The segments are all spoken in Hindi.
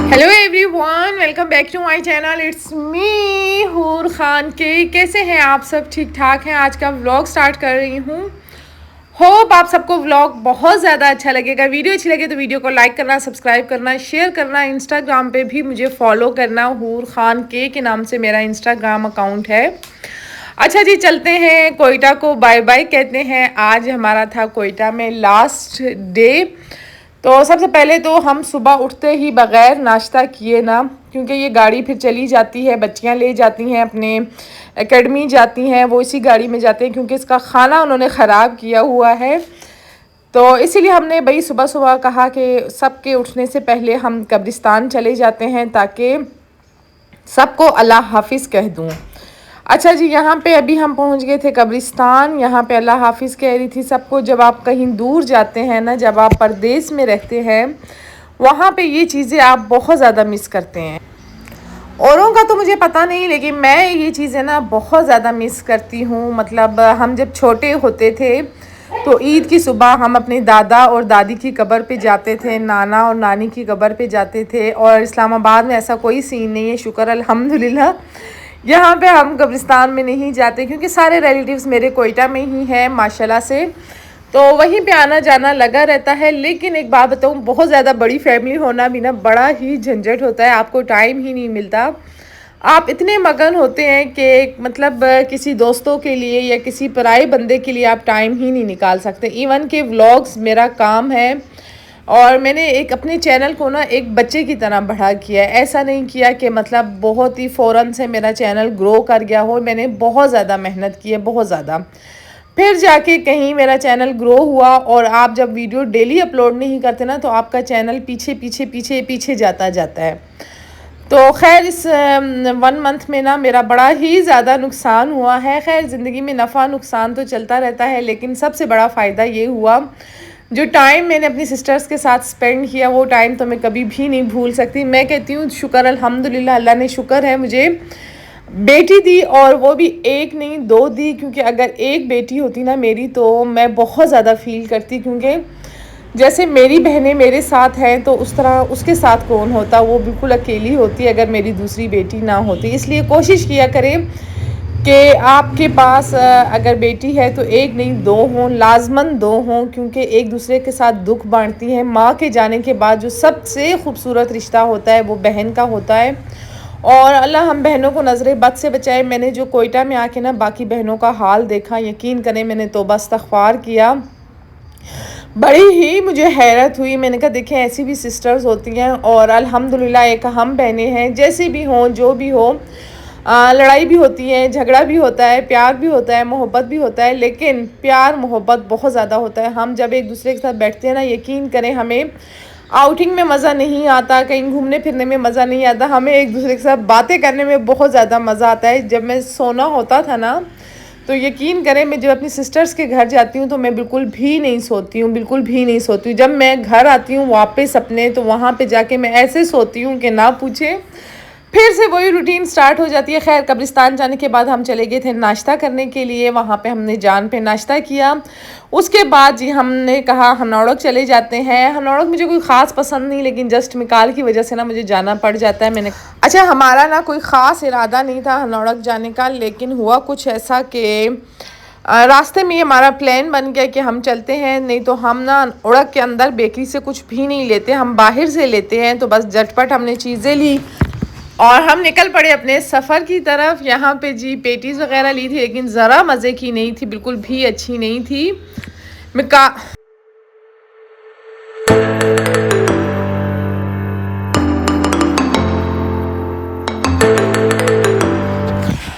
Hello everyone, welcome back to my channel. It's me Hoor Khan के। कैसे हैं आप सब? ठीक ठाक हैं। आज का व्लॉग स्टार्ट कर रही हूँ। होप आप सबको व्लॉग बहुत ज़्यादा अच्छा लगेगा। वीडियो अच्छी लगे तो वीडियो को लाइक करना, सब्सक्राइब करना, शेयर करना। इंस्टाग्राम पे भी मुझे फॉलो करना। हूर खान के नाम से मेरा इंस्टाग्राम अकाउंट है। अच्छा जी, चलते हैं। कोयटा को बाय बाय कहते हैं। आज हमारा था कोयटा में लास्ट डे। तो सबसे पहले तो हम सुबह उठते ही बग़ैर नाश्ता किए ना, क्योंकि ये गाड़ी फिर चली जाती है, बच्चियाँ ले जाती हैं अपने एकेडमी जाती हैं, वो इसी गाड़ी में जाते हैं क्योंकि इसका खाना उन्होंने ख़राब किया हुआ है। तो इसीलिए हमने भाई सुबह सुबह कहा कि सबके उठने से पहले हम कब्रिस्तान चले जाते हैं ताकि सबको अल्लाह हाफिज़ कह दूँ। अच्छा जी, यहाँ पे अभी हम पहुँच गए थे कब्रिस्तान। यहाँ पे अल्लाह हाफिज़ कह रही थी सबको। जब आप कहीं दूर जाते हैं ना, जब आप परदेश में रहते हैं, वहाँ पे ये चीज़ें आप बहुत ज़्यादा मिस करते हैं। औरों का तो मुझे पता नहीं, लेकिन मैं ये चीज़ें ना बहुत ज़्यादा मिस करती हूँ। मतलब हम जब छोटे होते थे तो ईद की सुबह हम अपने दादा और दादी की कब्र पे जाते थे, नाना और नानी की कब्र पे जाते थे। और इस्लामाबाद में ऐसा कोई सीन नहीं है, शुक्र अल्हम्दुलिल्लाह। यहाँ पे हम कब्रिस्तान में नहीं जाते क्योंकि सारे रिलेटिव्स मेरे कोयटा में ही हैं माशाल्लाह से, तो वहीं पे आना जाना लगा रहता है। लेकिन एक बात बताऊँ, बहुत ज़्यादा बड़ी फैमिली होना भी ना बड़ा ही झंझट होता है। आपको टाइम ही नहीं मिलता। आप इतने मगन होते हैं कि मतलब किसी दोस्तों के लिए या किसी पराए बंदे के लिए आप टाइम ही नहीं निकाल सकते। इवन के व्लॉग्स मेरा काम है और मैंने एक अपने चैनल को ना एक बच्चे की तरह बढ़ा किया है। ऐसा नहीं किया कि मतलब बहुत ही फ़ौरन से मेरा चैनल ग्रो कर गया हो। मैंने बहुत ज़्यादा मेहनत की है, बहुत ज़्यादा। फिर जाके कहीं मेरा चैनल ग्रो हुआ। और आप जब वीडियो डेली अपलोड नहीं करते ना, तो आपका चैनल पीछे पीछे पीछे पीछे जाता जाता है। तो खैर इस 1 मंथ में ना मेरा बड़ा ही ज़्यादा नुकसान हुआ है। खैर ज़िंदगी में नफ़ा नुकसान तो चलता रहता है, लेकिन सबसे बड़ा फ़ायदा ये हुआ, जो टाइम मैंने अपनी सिस्टर्स के साथ स्पेंड किया, वो टाइम तो मैं कभी भी नहीं भूल सकती। मैं कहती हूँ शुक्र अल्हम्दुलिल्लाह, अल्लाह ने शुक्र है मुझे बेटी दी, और वो भी एक नहीं 2 दी। क्योंकि अगर एक बेटी होती ना मेरी, तो मैं बहुत ज़्यादा फ़ील करती। क्योंकि जैसे मेरी बहनें मेरे साथ हैं, तो उस तरह उसके साथ कौन होता। वो बिल्कुल अकेली होती अगर मेरी दूसरी बेटी ना होती। इसलिए कोशिश किया करें कि आपके पास अगर बेटी है तो एक नहीं 2 हों, लाजमन 2 हों, क्योंकि एक दूसरे के साथ दुख बांटती हैं। माँ के जाने के बाद जो सबसे खूबसूरत रिश्ता होता है वो बहन का होता है। और अल्लाह हम बहनों को नज़र बद से बचाए। मैंने जो कोयटा में आके ना बाकी बहनों का हाल देखा, यकीन करें मैंने तौबा इस्तग़फ़ार किया। बड़ी ही मुझे हैरत हुई। मैंने कहा देखें, ऐसी भी सिस्टर्स होती हैं। और अल्हम्दुलिल्लाह एक हम बहनें हैं। जैसे भी हों, जो भी हो, लड़ाई भी होती है, झगड़ा भी होता है, प्यार भी होता है, मोहब्बत भी होता है। लेकिन प्यार मोहब्बत बहुत ज़्यादा होता है। हम जब एक दूसरे के साथ बैठते हैं ना, यकीन करें हमें आउटिंग में मज़ा नहीं आता, कहीं घूमने फिरने में मज़ा नहीं आता, हमें एक दूसरे के साथ बातें करने में बहुत ज़्यादा मज़ा आता है। जब मैं सोना होता था ना, तो यकीन करें मैं जब अपनी सिस्टर्स के घर जाती हूँ तो मैं बिल्कुल भी नहीं सोती हूँ, बिल्कुल भी नहीं सोती हूँ। जब मैं घर आती हूँ वापस अपने, तो वहाँ पे जाके मैं ऐसे सोती हूँ कि ना पूछे। फिर से वही रूटीन स्टार्ट हो जाती है। खैर कब्रिस्तान जाने के बाद हम चले गए थे नाश्ता करने के लिए। वहाँ पे हमने जान पे नाश्ता किया। उसके बाद जी हमने कहा हनौड़क चले जाते हैं। हनौड़क मुझे कोई ख़ास पसंद नहीं, लेकिन जस्ट मिकाल की वजह से ना मुझे जाना पड़ जाता है। मैंने अच्छा, हमारा ना कोई ख़ास इरादा नहीं था हनौड़क जाने का, लेकिन हुआ कुछ ऐसा कि रास्ते में ही हमारा प्लान बन गया कि हम चलते हैं। नहीं तो हम ना उड़क के अंदर बेकरी से कुछ भी नहीं लेते, हम बाहर से लेते हैं। तो बस झटपट हमने चीज़ें ली और हम निकल पड़े अपने सफ़र की तरफ। यहाँ पे जी पेटीज़ वगैरह ली थी, लेकिन ज़रा मज़े की नहीं थी, बिल्कुल भी अच्छी नहीं थी। मैं का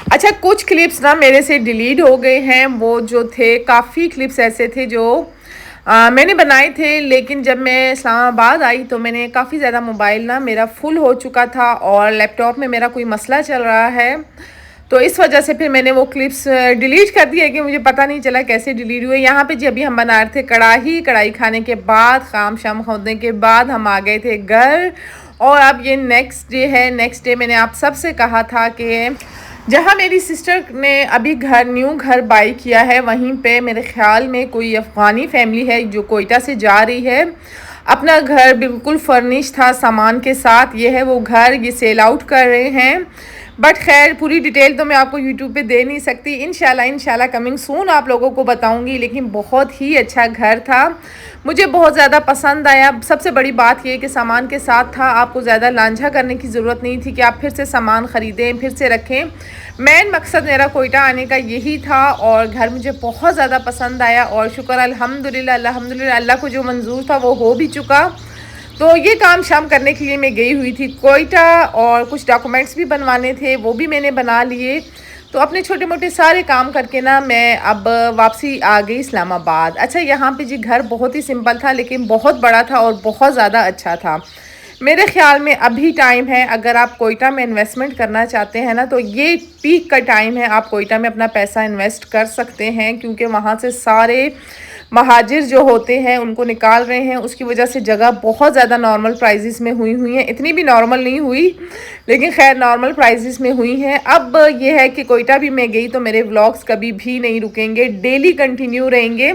अच्छा, कुछ क्लिप्स ना मेरे से डिलीट हो गए हैं। वो जो थे काफ़ी क्लिप्स ऐसे थे जो मैंने बनाए थे, लेकिन जब मैं इस्लामाबाद आई तो मैंने काफ़ी ज़्यादा मोबाइल ना मेरा फुल हो चुका था और लैपटॉप में मेरा कोई मसला चल रहा है। तो इस वजह से फिर मैंने वो क्लिप्स डिलीट कर दिया कि मुझे पता नहीं चला कैसे डिलीट हुए। यहाँ पे जब भी हम बना रहे थे कढ़ाई खाने के बाद, काम शाम होने के बाद हम आ गए थे घर। और अब ये नेक्स्ट डे है। नेक्स्ट डे मैंने आप सबसे कहा था कि जहाँ मेरी सिस्टर ने अभी न्यू घर बाई किया है, वहीं पे मेरे ख़्याल में कोई अफ़गानी फैमिली है जो कोयटा से जा रही है। अपना घर बिल्कुल फर्निश था सामान के साथ। ये है वो घर, ये सेल आउट कर रहे हैं। बट खैर पूरी डिटेल तो मैं आपको यूट्यूब पे दे नहीं सकती। इंशाल्लाह कमिंग सून आप लोगों को बताऊंगी। लेकिन बहुत ही अच्छा घर था, मुझे बहुत ज़्यादा पसंद आया। सबसे बड़ी बात ये कि सामान के साथ था, आपको ज़्यादा लांझा करने की ज़रूरत नहीं थी कि आप फिर से सामान ख़रीदें फिर से रखें। मेन मकसद मेरा कोयटा आने का यही था और घर मुझे बहुत ज़्यादा पसंद आया। और शुक्र अल्हम्दुलिल्लाह अल्लाह को जो मंजूर था वो हो भी चुका। तो ये काम शाम करने के लिए मैं गई हुई थी कोयटा और कुछ डॉक्यूमेंट्स भी बनवाने थे, वो भी मैंने बना लिए। तो अपने छोटे मोटे सारे काम करके ना मैं अब वापसी आ गई इस्लामाबाद। अच्छा, यहाँ पे जी घर बहुत ही सिंपल था लेकिन बहुत बड़ा था और बहुत ज़्यादा अच्छा था। मेरे ख़्याल में अभी टाइम है, अगर आप कोयटा में इन्वेस्टमेंट करना चाहते हैं ना तो ये पीक का टाइम है, आप कोयटा में अपना पैसा इन्वेस्ट कर सकते हैं। क्योंकि वहाँ से सारे महाजिर जो होते हैं उनको निकाल रहे हैं, उसकी वजह से जगह बहुत ज़्यादा नॉर्मल प्राइजेस में हुई हैं। इतनी भी नॉर्मल नहीं हुई लेकिन खैर नॉर्मल प्राइजेस में हुई हैं। अब ये है कि कोयटा भी मैं गई तो मेरे व्लॉग्स कभी भी नहीं रुकेंगे, डेली कंटिन्यू रहेंगे।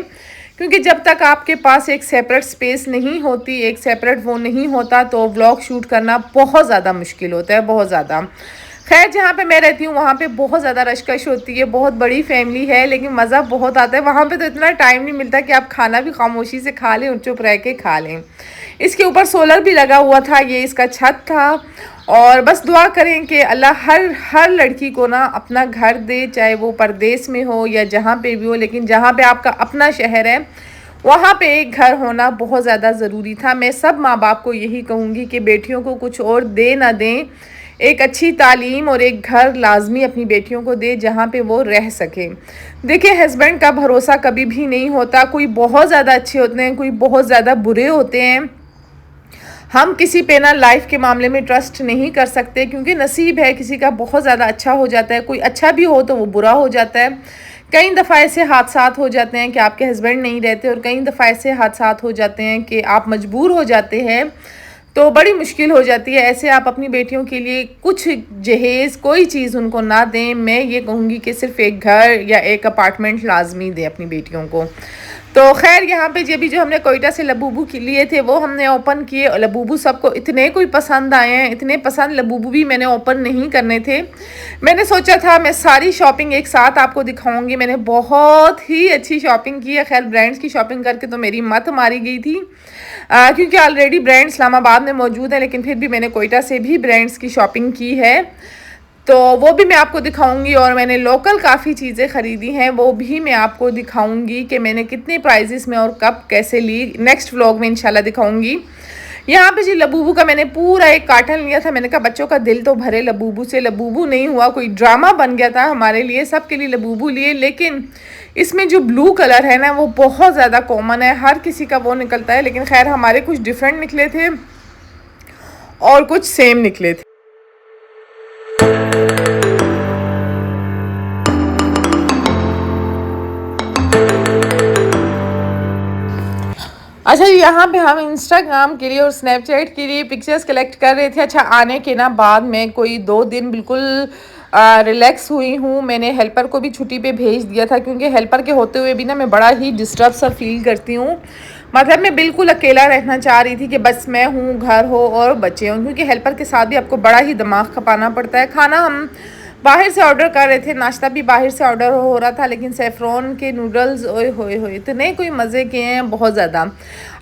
क्योंकि जब तक आपके पास एक सेपरेट स्पेस नहीं होती, एक सेपरेट वो नहीं होता, तो व्लॉग शूट करना बहुत ज़्यादा मुश्किल होता है, बहुत ज़्यादा। खैर जहाँ पे मैं रहती हूँ वहाँ पे बहुत ज़्यादा रशकश होती है, बहुत बड़ी फैमिली है लेकिन मज़ा बहुत आता है। वहाँ पे तो इतना टाइम नहीं मिलता कि आप खाना भी खामोशी से खा लें और चुप रह के खा लें। इसके ऊपर सोलर भी लगा हुआ था, ये इसका छत था। और बस दुआ करें कि अल्लाह हर लड़की को ना अपना घर दे, चाहे वो परदेश में हो या जहाँ पे भी हो, लेकिन जहाँ पे आपका अपना शहर है वहाँ पे एक घर होना बहुत ज़्यादा ज़रूरी था। मैं सब माँ बाप को यही कहूँगी कि बेटियों को कुछ और दे ना दें, एक अच्छी तालीम और एक घर लाजमी अपनी बेटियों को दे जहाँ पे वो रह सकें। देखिए, हस्बैंड का भरोसा कभी भी नहीं होता, कोई बहुत ज़्यादा अच्छे होते हैं, कोई बहुत ज़्यादा बुरे होते हैं। हम किसी पे ना लाइफ के मामले में ट्रस्ट नहीं कर सकते क्योंकि नसीब है, किसी का बहुत ज़्यादा अच्छा हो जाता है, कोई अच्छा भी हो तो वो बुरा हो जाता है। कई दफ़ा ऐसे हादसात हो जाते हैं कि आपके हस्बैंड नहीं रहते और कई दफ़ा ऐसे हादसात हो जाते हैं कि आप मजबूर हो जाते हैं, तो बड़ी मुश्किल हो जाती है। ऐसे आप अपनी बेटियों के लिए कुछ जहेज़ कोई चीज़ उनको ना दें। मैं ये कहूँगी कि सिर्फ़ एक घर या एक अपार्टमेंट लाजमी दें अपनी बेटियों को। तो खैर यहाँ पे ये भी जो हमने कोयटा से लबूबू लिए थे वो हमने ओपन किए। लबूबू सबको इतने कोई पसंद आए हैं, इतने पसंद। लबूबू भी मैंने ओपन नहीं करने थे, मैंने सोचा था मैं सारी शॉपिंग एक साथ आपको दिखाऊंगी। मैंने बहुत ही अच्छी शॉपिंग की है। खैर ब्रांड्स की शॉपिंग करके तो मेरी मत मारी गई थी क्योंकि ऑलरेडी ब्रांड इस्लामाबाद में मौजूद है, लेकिन फिर भी मैंने कोयटा से भी ब्रांड्स की शॉपिंग की है तो वो भी मैं आपको दिखाऊंगी। और मैंने लोकल काफ़ी चीज़ें ख़रीदी हैं, वो भी मैं आपको दिखाऊंगी कि मैंने कितने प्राइजेस में और कब कैसे ली। नेक्स्ट व्लॉग में इंशाल्लाह दिखाऊंगी। यहाँ पे जी लबूबू का मैंने पूरा एक कार्टन लिया था। मैंने कहा बच्चों का दिल तो भरे लबूबू से, लबूबू नहीं हुआ, कोई ड्रामा बन गया था हमारे लिए, सबके लिए लबूबू लिए। लेकिन इसमें जो ब्लू कलर है ना वो बहुत ज़्यादा कॉमन है, हर किसी का वो निकलता है। लेकिन खैर हमारे कुछ डिफरेंट निकले थे और कुछ सेम निकले थे। अच्छा, यहाँ पे हम इंस्टाग्राम के लिए और स्नैपचैट के लिए पिक्चर्स कलेक्ट कर रहे थे। अच्छा, आने के ना बाद में कोई 2 दिन बिल्कुल रिलैक्स हुई हूँ। मैंने हेल्पर को भी छुट्टी पे भेज दिया था क्योंकि हेल्पर के होते हुए भी ना मैं बड़ा ही डिस्टर्ब सा फील करती हूँ। मतलब मैं बिल्कुल अकेला रहना चाह रही थी कि बस मैं हूँ, घर हो और बच्चे हों, क्योंकि हेल्पर के साथ भी आपको बड़ा ही दिमाग खपाना पड़ता है। खाना हम बाहर से ऑर्डर कर रहे थे, नाश्ता भी बाहर से ऑर्डर हो रहा था, लेकिन सेफ्रॉन के नूडल्स ओए होए इतने कोई मज़े के हैं, बहुत ज़्यादा।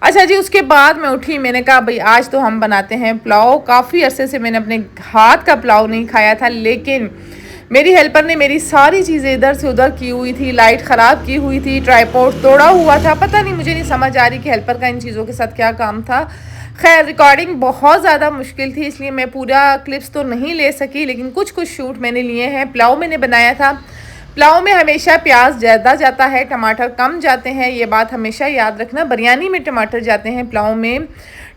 अच्छा जी, उसके बाद मैं उठी, मैंने कहा भाई आज तो हम बनाते हैं पुलाव। काफ़ी अरसे से मैंने अपने हाथ का पुलाव नहीं खाया था, लेकिन मेरी हेल्पर ने मेरी सारी चीज़ें इधर से उधर की हुई थी, लाइट ख़राब की हुई थी, ट्राईपॉड तोड़ा हुआ था, पता नहीं, मुझे नहीं समझ आ रही कि हेल्पर का इन चीज़ों के साथ क्या काम था। खैर रिकॉर्डिंग बहुत ज़्यादा मुश्किल थी, इसलिए मैं पूरा क्लिप्स तो नहीं ले सकी, लेकिन कुछ शूट मैंने लिए हैं। पुलाव मैंने बनाया था। पुलाव में हमेशा प्याज ज़्यादा जाता है, टमाटर कम जाते हैं, ये बात हमेशा याद रखना। बिरयानी में टमाटर जाते हैं, पुलाव में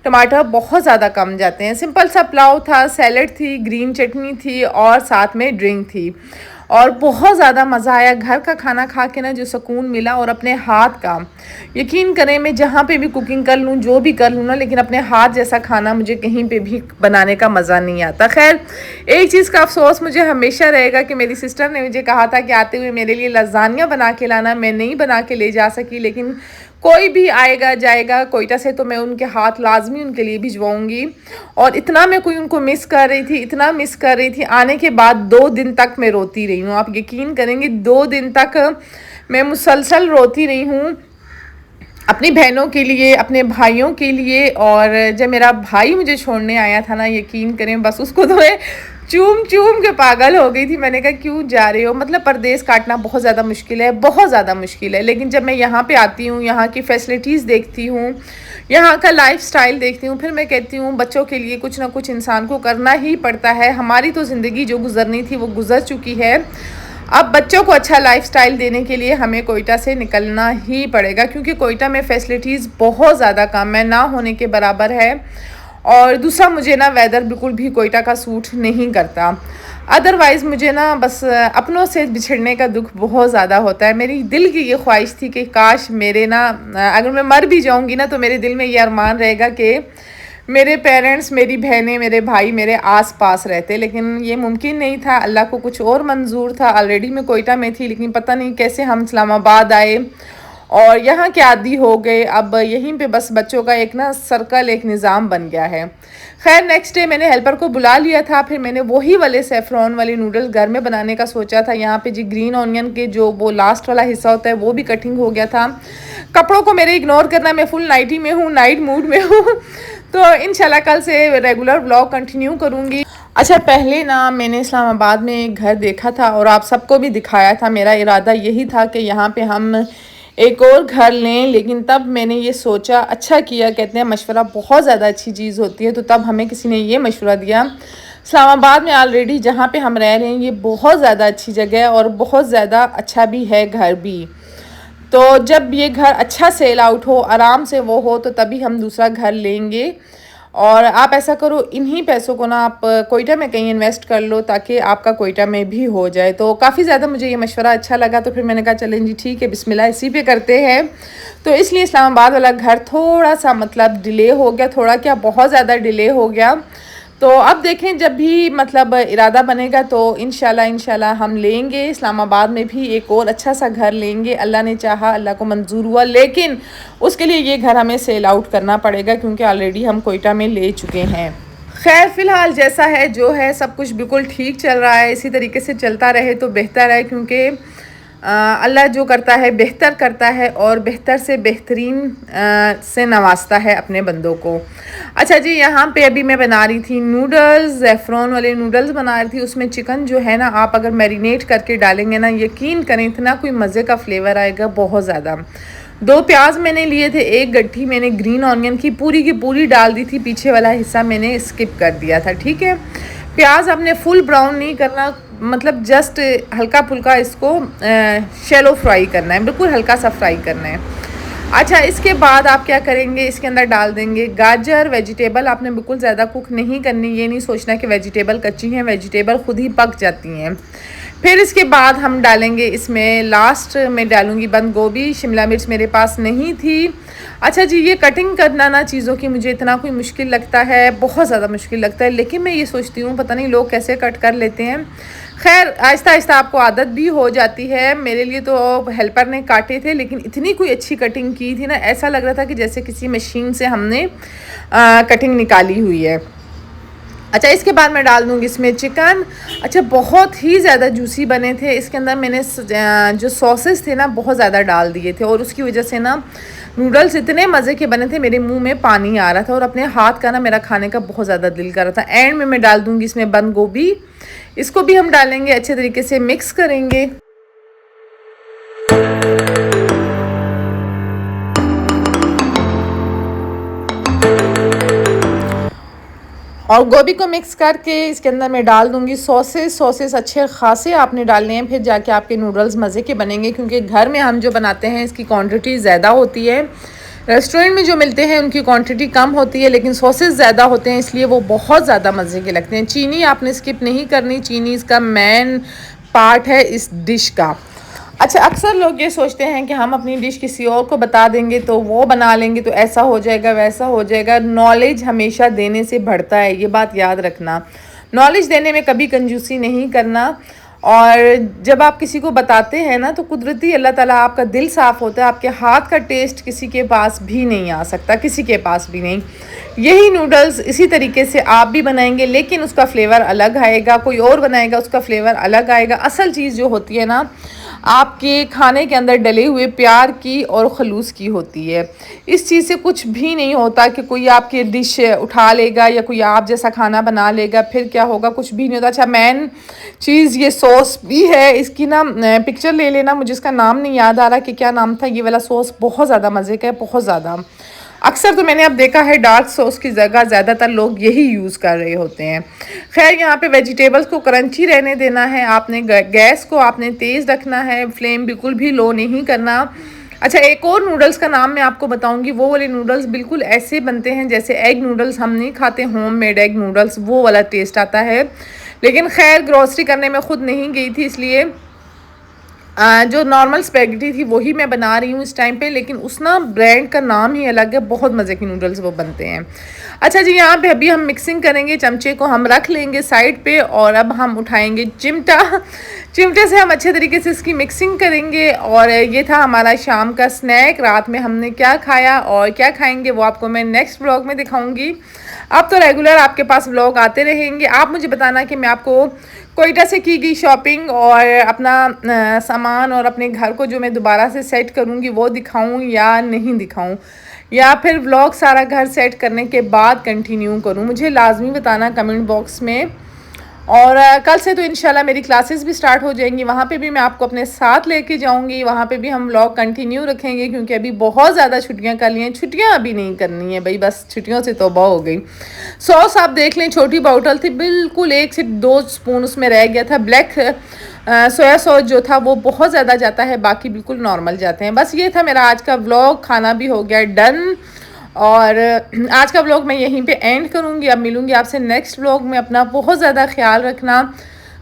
टमाटर बहुत ज़्यादा कम जाते हैं। सिंपल सा पुलाव था, सैलड थी, ग्रीन चटनी थी और साथ में ड्रिंक थी और बहुत ज़्यादा मज़ा आया। घर का खाना खा के ना जो सुकून मिला, और अपने हाथ का, यकीन करें मैं जहाँ पे भी कुकिंग कर लूँ, जो भी कर लूँ ना, लेकिन अपने हाथ जैसा खाना मुझे कहीं पे भी बनाने का मज़ा नहीं आता। खैर एक चीज़ का अफसोस मुझे हमेशा रहेगा कि मेरी सिस्टर ने मुझे कहा था कि आते हुए मेरे लिए लज़ानिया बना के लाना, मैं नहीं बना के ले जा सकी, लेकिन कोई भी आएगा जाएगा कोयटा से तो मैं उनके हाथ लाजमी उनके लिए भिजवाऊंगी। और इतना मैं कोई उनको मिस कर रही थी, इतना मिस कर रही थी। आने के बाद 2 दिन तक मैं रोती रही हूँ, आप यकीन करेंगे 2 दिन तक मैं मुसलसल रोती रही हूँ अपनी बहनों के लिए, अपने भाइयों के लिए। और जब मेरा भाई मुझे छोड़ने आया था ना, यकीन करें बस उसको तो मैं चूम चूम के पागल हो गई थी। मैंने कहा क्यों जा रहे हो, मतलब परदेश काटना बहुत ज़्यादा मुश्किल है, बहुत ज़्यादा मुश्किल है। लेकिन जब मैं यहाँ पे आती हूँ, यहाँ की फैसिलिटीज़ देखती हूँ, यहाँ का लाइफस्टाइल देखती हूँ, फिर मैं कहती हूँ बच्चों के लिए कुछ ना कुछ इंसान को करना ही पड़ता है। हमारी तो ज़िंदगी जो गुजरनी थी वो गुजर चुकी है, अब बच्चों को अच्छा लाइफस्टाइल देने के लिए हमें कोयटा से निकलना ही पड़ेगा, क्योंकि कोयटा में फैसिलिटीज़ बहुत ज़्यादा कम है, ना होने के बराबर है। और दूसरा मुझे ना वेदर बिल्कुल भी कोयटा का सूट नहीं करता। अदरवाइज़ मुझे ना बस अपनों से बिछड़ने का दुख बहुत ज़्यादा होता है। मेरी दिल की ये ख्वाहिश थी कि काश मेरे ना, अगर मैं मर भी जाऊँगी ना तो मेरे दिल में ये अरमान रहेगा कि मेरे पेरेंट्स, मेरी बहनें, मेरे भाई मेरे आस पास रहते। लेकिन ये मुमकिन नहीं था, अल्लाह को कुछ और मंजूर था। ऑलरेडी मैं कोयटा में थी, लेकिन पता नहीं कैसे हम इस्लामाबाद आए और यहाँ के आदी हो गए। अब यहीं पे बस बच्चों का एक ना सर्कल, एक निज़ाम बन गया है। खैर नेक्स्ट डे मैंने हेल्पर को बुला लिया था, फिर मैंने वही वाले सेफ्रॉन वाले नूडल्स घर में बनाने का सोचा था। यहाँ पे जी ग्रीन ऑनियन के जो वो लास्ट वाला हिस्सा होता है वो भी कटिंग हो गया था। कपड़ों को मेरे इग्नोर करना, मैं फुल नाइटी में हूँ, नाइट मूड में हूँ। तो इंशाल्लाह कल से रेगुलर व्लॉग कंटिन्यू करूँगी। अच्छा, पहले ना मैंने इस्लामाबाद में एक घर देखा था और आप सबको भी दिखाया था। मेरा इरादा यही था कि यहाँ पे हम एक और घर लें, लेकिन तब मैंने ये सोचा, अच्छा किया, कहते हैं मशवरा बहुत ज़्यादा अच्छी चीज़ होती है। तो तब हमें किसी ने ये मशवरा दिया, इस्लामाबाद में ऑलरेडी जहाँ पे हम रह रहे हैं ये बहुत ज़्यादा अच्छी जगह है और बहुत ज़्यादा अच्छा भी है घर भी। तो जब ये घर अच्छा सेल आउट हो, आराम से वो हो, तो तभी हम दूसरा घर लेंगे। और आप ऐसा करो, इन्हीं पैसों को ना आप कोयटा में कहीं इन्वेस्ट कर लो ताकि आपका कोयटा में भी हो जाए। तो काफ़ी ज़्यादा मुझे ये मशवरा अच्छा लगा, तो फिर मैंने कहा चलें जी ठीक है, बिस्मिल्लाह इसी पे करते हैं। तो इसलिए इस्लामाबाद वाला घर थोड़ा सा मतलब डिले हो गया, थोड़ा क्या बहुत ज़्यादा डिले हो गया। तो अब देखें, जब भी मतलब इरादा बनेगा तो इंशाल्लाह हम लेंगे। इस्लामाबाद में भी एक और अच्छा सा घर लेंगे, अल्लाह ने चाहा, अल्लाह को मंजूर हुआ। लेकिन उसके लिए ये घर हमें सेल आउट करना पड़ेगा, क्योंकि ऑलरेडी हम कोयटा में ले चुके हैं। खैर फ़िलहाल जैसा है जो है, सब कुछ बिल्कुल ठीक चल रहा है। इसी तरीके से चलता रहे तो बेहतर है, क्योंकि अल्लाह जो करता है बेहतर करता है और बेहतर से बेहतरीन से नवाजता है अपने बंदों को। अच्छा जी, यहाँ पे अभी मैं बना रही थी नूडल्स, ज़ैफ़रॉन वाले नूडल्स बना रही थी। उसमें चिकन जो है ना, आप अगर मैरिनेट करके डालेंगे ना, यकीन करें इतना कोई मज़े का फ्लेवर आएगा, बहुत ज़्यादा। 2 प्याज मैंने लिए थे, 1 गट्ठी मैंने ग्रीन ऑनियन की पूरी डाल दी थी, पीछे वाला हिस्सा मैंने स्किप कर दिया था। ठीक है, प्याज आपने फुल ब्राउन नहीं करना, मतलब जस्ट हल्का फुल्का इसको शैलो फ्राई करना है, बिल्कुल हल्का सा फ्राई करना है। अच्छा, इसके बाद आप क्या करेंगे, इसके अंदर डाल देंगे गाजर। वेजिटेबल आपने बिल्कुल ज़्यादा कुक नहीं करनी, ये नहीं सोचना कि वेजिटेबल कच्ची हैं, वेजिटेबल खुद ही पक जाती हैं। फिर इसके बाद हम डालेंगे इसमें, लास्ट में डालूंगी बंद गोभी, शिमला मिर्च मेरे पास नहीं थी। अच्छा जी, ये कटिंग करना ना चीज़ों की मुझे इतना कोई मुश्किल लगता है, बहुत ज़्यादा मुश्किल लगता है। लेकिन मैं ये सोचती हूँ पता नहीं लोग कैसे कट कर लेते हैं। खैर आहिस्ता आहिस्ता आपको आदत भी हो जाती है। मेरे लिए तो हेल्पर ने काटे थे, लेकिन इतनी कोई अच्छी कटिंग की थी ना, ऐसा लग रहा था कि जैसे किसी मशीन से हमने कटिंग निकाली हुई है। अच्छा, इसके बाद मैं डाल दूँगी इसमें चिकन। अच्छा, बहुत ही ज़्यादा जूसी बने थे। इसके अंदर मैंने जो सॉसेस थे ना बहुत ज़्यादा डाल दिए थे, और उसकी वजह से ना नूडल्स इतने मज़े के बने थे, मेरे मुंह में पानी आ रहा था और अपने हाथ का ना मेरा खाने का बहुत ज़्यादा दिल कर रहा था। एंड में मैं डाल दूँगी इसमें बंद गोभी, इसको भी हम डालेंगे, अच्छे तरीके से मिक्स करेंगे। और गोभी को मिक्स करके इसके अंदर मैं डाल दूंगी सॉसेस अच्छे खासे आपने डालने हैं, फिर जाके आपके नूडल्स मज़े के बनेंगे। क्योंकि घर में हम जो बनाते हैं इसकी क्वांटिटी ज़्यादा होती है, रेस्टोरेंट में जो मिलते हैं उनकी क्वांटिटी कम होती है, लेकिन सॉसेस ज़्यादा होते हैं, इसलिए वो बहुत ज़्यादा मज़े के लगते हैं। चीनी आपने स्किप नहीं करनी, चीनी इसका मेन पार्ट है इस डिश का। अच्छा, अक्सर लोग ये सोचते हैं कि हम अपनी डिश किसी और को बता देंगे तो वो बना लेंगे, तो ऐसा हो जाएगा वैसा हो जाएगा। नॉलेज हमेशा देने से बढ़ता है, ये बात याद रखना। नॉलेज देने में कभी कंजूसी नहीं करना। और जब आप किसी को बताते हैं ना तो कुदरती अल्लाह ताला आपका दिल साफ़ होता है, आपके हाथ का टेस्ट किसी के पास भी नहीं आ सकता, किसी के पास भी नहीं। यही नूडल्स इसी तरीके से आप भी बनाएंगे, लेकिन उसका फ्लेवर अलग आएगा, कोई और बनाएगा उसका फ्लेवर अलग आएगा। असल चीज़ जो होती है ना आपके खाने के अंदर डले हुए प्यार की और खलूस की होती है। इस चीज़ से कुछ भी नहीं होता कि कोई आपकी डिश उठा लेगा या कोई आप जैसा खाना बना लेगा, फिर क्या होगा, कुछ भी नहीं होता। अच्छा, मेन चीज़ ये सॉस भी है, इसकी ना पिक्चर ले लेना, मुझे इसका नाम नहीं याद आ रहा कि क्या नाम था। ये वाला सॉस बहुत ज़्यादा मज़े का है, बहुत ज़्यादा। अक्सर तो मैंने अब देखा है डार्क सॉस की जगह ज़्यादातर लोग यही यूज़ कर रहे होते हैं। खैर, यहाँ पे वेजिटेबल्स को क्रंची रहने देना है आपने, गैस को आपने तेज़ रखना है, फ्लेम बिल्कुल भी लो नहीं करना। अच्छा, एक और नूडल्स का नाम मैं आपको बताऊंगी। वो वाले नूडल्स बिल्कुल ऐसे बनते हैं जैसे एग नूडल्स हम नहीं खाते, होममेड एग नूडल्स, वो वाला टेस्ट आता है। लेकिन खैर, ग्रॉसरी करने में खुद नहीं गई थी, इसलिए जो नॉर्मल स्पैगेटी थी वही मैं बना रही हूँ इस टाइम पे, लेकिन उस ना ब्रांड का नाम ही अलग है, बहुत मज़े के नूडल्स वो बनते हैं। अच्छा जी, यहाँ पे अभी हम मिक्सिंग करेंगे, चमचे को हम रख लेंगे साइड पे और अब हम उठाएंगे चिमटा। चिमटे से हम अच्छे तरीके से इसकी मिक्सिंग करेंगे। और ये था हमारा शाम का स्नैक। रात में हमने क्या खाया और क्या खाएंगे वो आपको मैं नेक्स्ट व्लॉग में दिखाऊंगी। अब तो रेगुलर आपके पास व्लॉग आते रहेंगे। आप मुझे बताना कि मैं आपको कोयटा से की गई शॉपिंग और अपना सामान और अपने घर को जो मैं दोबारा से सेट करूँगी वो दिखाऊँ या नहीं दिखाऊँ, या फिर व्लॉग सारा घर सेट करने के बाद कंटिन्यू करूँ। मुझे लाजमी बताना कमेंट बॉक्स में। और कल से तो इंशाल्लाह मेरी क्लासेस भी स्टार्ट हो जाएंगी, वहाँ पे भी मैं आपको अपने साथ लेके जाऊँगी, वहाँ पे भी हम व्लॉग कंटिन्यू रखेंगे, क्योंकि अभी बहुत ज़्यादा छुट्टियाँ कर ली हैं। छुट्टियाँ अभी नहीं करनी है भाई, बस छुट्टियों से तौबा हो गई। सॉस आप देख लें, छोटी बॉटल थी, बिल्कुल 1 से 2 स्पून उसमें रह गया था। ब्लैक सोया सॉस जो था वो बहुत ज़्यादा जाता है, बाकी बिल्कुल नॉर्मल जाते हैं। बस ये था मेरा आज का व्लॉग, खाना भी हो गया डन। और आज का व्लॉग मैं यहीं पे एंड करूँगी। अब मिलूँगी आपसे नेक्स्ट व्लॉग में। अपना बहुत ज़्यादा ख्याल रखना,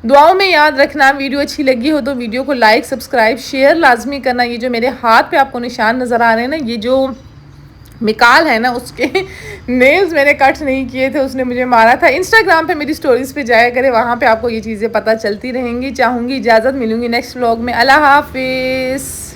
दुआओं में याद रखना। वीडियो अच्छी लगी हो तो वीडियो को लाइक, सब्सक्राइब, शेयर लाजमी करना। ये जो मेरे हाथ पे आपको निशान नज़र आ रहे हैं ना, ये जो मिकाल है ना, उसके नेल्स मैंने कट नहीं किए थे, उसने मुझे मारा था। इंस्टाग्राम पे मेरी स्टोरीज़ पे जाया करें, वहाँ पे आपको ये चीज़ें पता चलती रहेंगी। चाहूँगी इजाज़त, मिलूँगी नेक्स्ट व्लॉग में। अल्लाह हाफिज़।